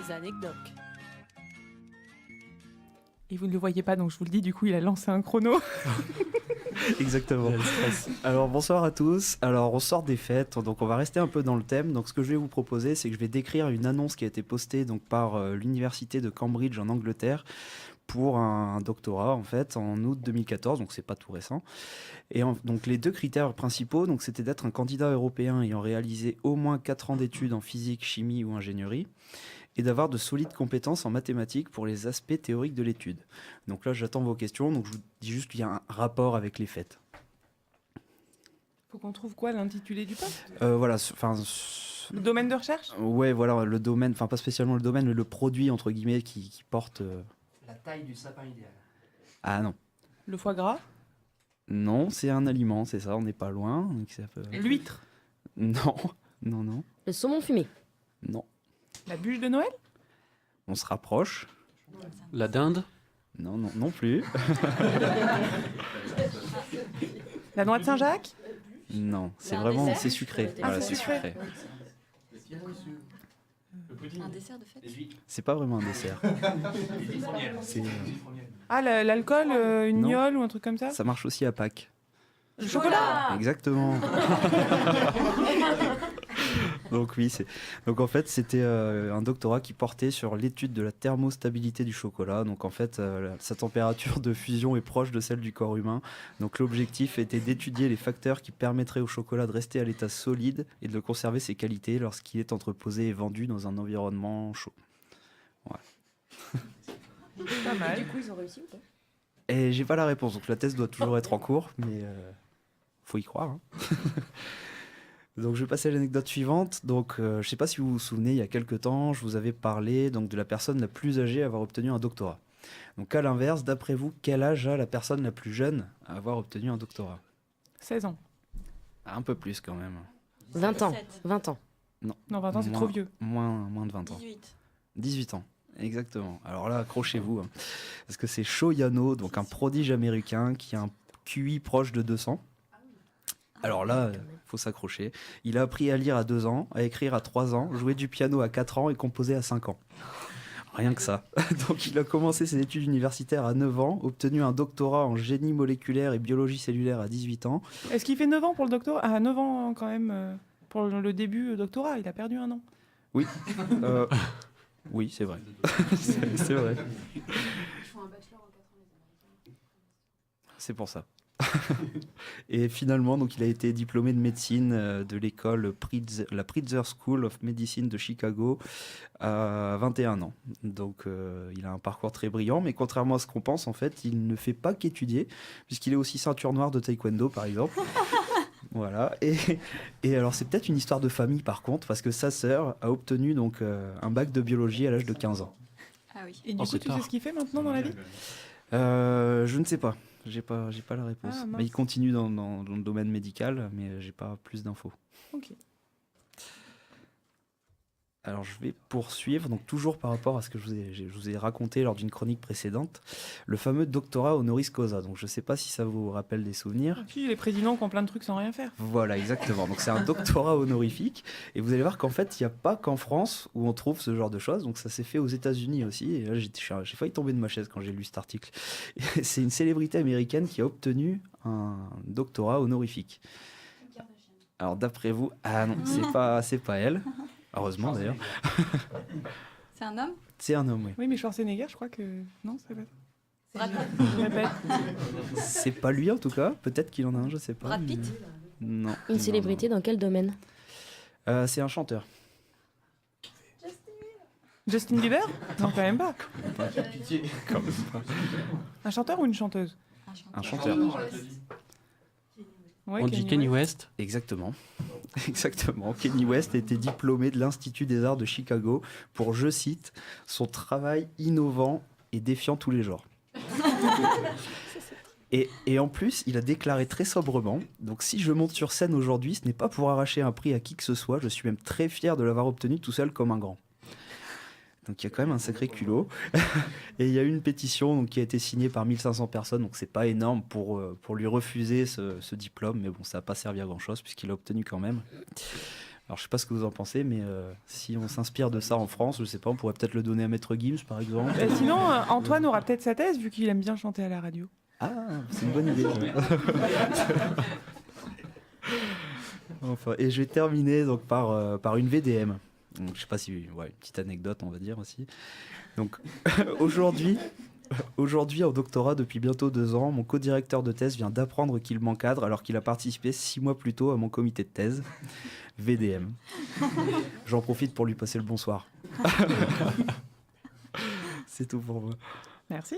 Les anecdotes. Et vous ne le voyez pas, donc je vous le dis, du coup, il a lancé un chrono. Exactement. Alors bonsoir à tous. Alors on sort des fêtes, donc on va rester un peu dans le thème. Donc ce que je vais vous proposer, c'est que je vais décrire une annonce qui a été postée donc par l'université de Cambridge en Angleterre pour un doctorat en fait en août 2014. Donc c'est pas tout récent. Et donc les deux critères principaux, donc c'était d'être un candidat européen ayant réalisé au moins 4 ans d'études en physique, chimie ou ingénierie, et d'avoir de solides compétences en mathématiques pour les aspects théoriques de l'étude. Donc là, j'attends vos questions. Donc je vous dis juste qu'il y a un rapport avec les fêtes. Faut qu'on trouve quoi, l'intitulé du poste ? Voilà, Le domaine de recherche ? ouais, voilà, le domaine, enfin pas spécialement le domaine, mais le produit, entre guillemets, qui porte... La taille du sapin idéal. Ah non. Le foie gras ? Non, c'est un aliment, c'est ça, on n'est pas loin. Donc ça peut... L'huître ? Non, non, non, Le saumon fumé. non. La bûche de Noël ? On se rapproche. La dinde. Non, non, non plus. La noix de Saint-Jacques ? Non, c'est Un vraiment, dessert c'est sucré. Ah, Voilà, c'est c'est sucré. sucré. Un dessert de fête. C'est pas vraiment un dessert. C'est, Ah, l'alcool, une Non. gnôle ou un truc comme ça ? ça marche aussi à Pâques. Le chocolat ? Exactement. Donc oui, donc en fait c'était un doctorat qui portait sur l'étude de la thermostabilité du chocolat. Donc en fait sa température de fusion est proche de celle du corps humain. Donc l'objectif était d'étudier les facteurs qui permettraient au chocolat de rester à l'état solide et de conserver ses qualités lorsqu'il est entreposé et vendu dans un environnement chaud. Pas mal. Du coup, ils ont réussi ou pas? Et j'ai pas la réponse, donc la thèse doit toujours être en cours, mais faut y croire. Hein. Donc je vais passer à l'anecdote suivante. Donc je sais pas si vous vous souvenez, il y a quelques temps, je vous avais parlé donc de la personne la plus âgée à avoir obtenu un doctorat. Donc à l'inverse, d'après vous, quel âge a la personne la plus jeune à avoir obtenu un doctorat? 16 ans. Un peu plus quand même. 20 ans. 17. 20 ans. Non, 20 ans, c'est Moins- trop vieux. Moins de 20 ans. 18. 18 ans. Exactement. Alors là, accrochez-vous. Hein. Parce que c'est Sho Yano, donc un prodige américain qui a un QI proche de 200. Alors là, faut s'accrocher. Il a appris à lire à 2 ans, à écrire à 3 ans, jouer du piano à 4 ans et composer à 5 ans. Rien que ça. Donc il a commencé ses études universitaires à 9 ans, obtenu un doctorat en génie moléculaire et biologie cellulaire à 18 ans. Est-ce qu'il fait 9 ans pour le doctorat ? Ah, 9 ans quand même pour le début doctorat. Il a perdu un an. Oui. Oui, c'est vrai. c'est vrai. C'est pour ça. Et finalement, donc, il a été diplômé de médecine de l'école la Pritzker School of Medicine de Chicago à 21 ans. Donc, il a un parcours très brillant, mais contrairement à ce qu'on pense, en fait, il ne fait pas qu'étudier, puisqu'il est aussi ceinture noire de taekwondo, par exemple. Voilà. Et alors, c'est peut-être une histoire de famille, par contre, parce que sa sœur a obtenu donc un bac de biologie à l'âge de 15 ans. Ah oui. Et du Oh, coup, c'est tu sais tard. ce qu'il fait maintenant dans la vie ? Je ne sais pas. J'ai pas la réponse. Ah, mince. Mais il continue dans le domaine médical, mais j'ai pas plus d'infos. Ok. Alors je vais poursuivre, donc toujours par rapport à ce que je vous ai raconté lors d'une chronique précédente, le fameux doctorat honoris causa. Donc je sais pas si ça vous rappelle des souvenirs. Puis les présidents qui ont plein de trucs sans rien faire. Voilà, exactement. Donc c'est un doctorat honorifique. Et vous allez voir qu'en fait, il n'y a pas qu'en France où on trouve ce genre de choses. Donc ça s'est fait aux États-Unis aussi. Et là, j'ai failli tomber de ma chaise quand j'ai lu cet article. Et c'est une célébrité américaine qui a obtenu un doctorat honorifique. Alors d'après vous, ah non, c'est pas elle. Heureusement d'ailleurs. C'est un homme ? C'est un homme, oui. Oui, mais Schwarzenegger, je crois que... Non, c'est pas... Brad Pitt. Je répète. C'est pas lui en tout cas. Peut-être qu'il en a un, je sais pas. Brad Pitt. Non. Une célébrité dans quel domaine? C'est un chanteur. Justin Bieber ? Non, quand même pas. Pitié. Quand même pas. Un chanteur ou une chanteuse ? Un chanteur. Ouais, On dit Kanye West. Exactement. Exactement. Kanye West a été diplômé de l'Institut des Arts de Chicago pour, je cite, son travail innovant et défiant tous les genres. Et en plus, il a déclaré très sobrement, donc si je monte sur scène aujourd'hui, ce n'est pas pour arracher un prix à qui que ce soit, je suis même très fier de l'avoir obtenu tout seul comme un grand. Donc il y a quand même un sacré culot. Et il y a eu une pétition donc, qui a été signée par 1500 personnes, donc c'est pas énorme pour lui refuser ce diplôme, mais bon, ça n'a pas servi à grand chose puisqu'il l'a obtenu quand même. Alors je sais pas ce que vous en pensez, mais si on s'inspire de ça en France, je sais pas, on pourrait peut-être le donner à Maître Gims par exemple. Sinon, Antoine aura peut-être sa thèse, vu qu'il aime bien chanter à la radio. Ah, c'est une bonne idée. Enfin, et je vais terminer donc par une VDM. Donc, je sais pas si, ouais, une petite anecdote, on va dire aussi. Donc aujourd'hui, en doctorat depuis bientôt 2 ans, mon co-directeur de thèse vient d'apprendre qu'il m'encadre alors qu'il a participé 6 mois plus tôt à mon comité de thèse. VDM. J'en profite pour lui passer le bonsoir. C'est tout pour moi. Merci.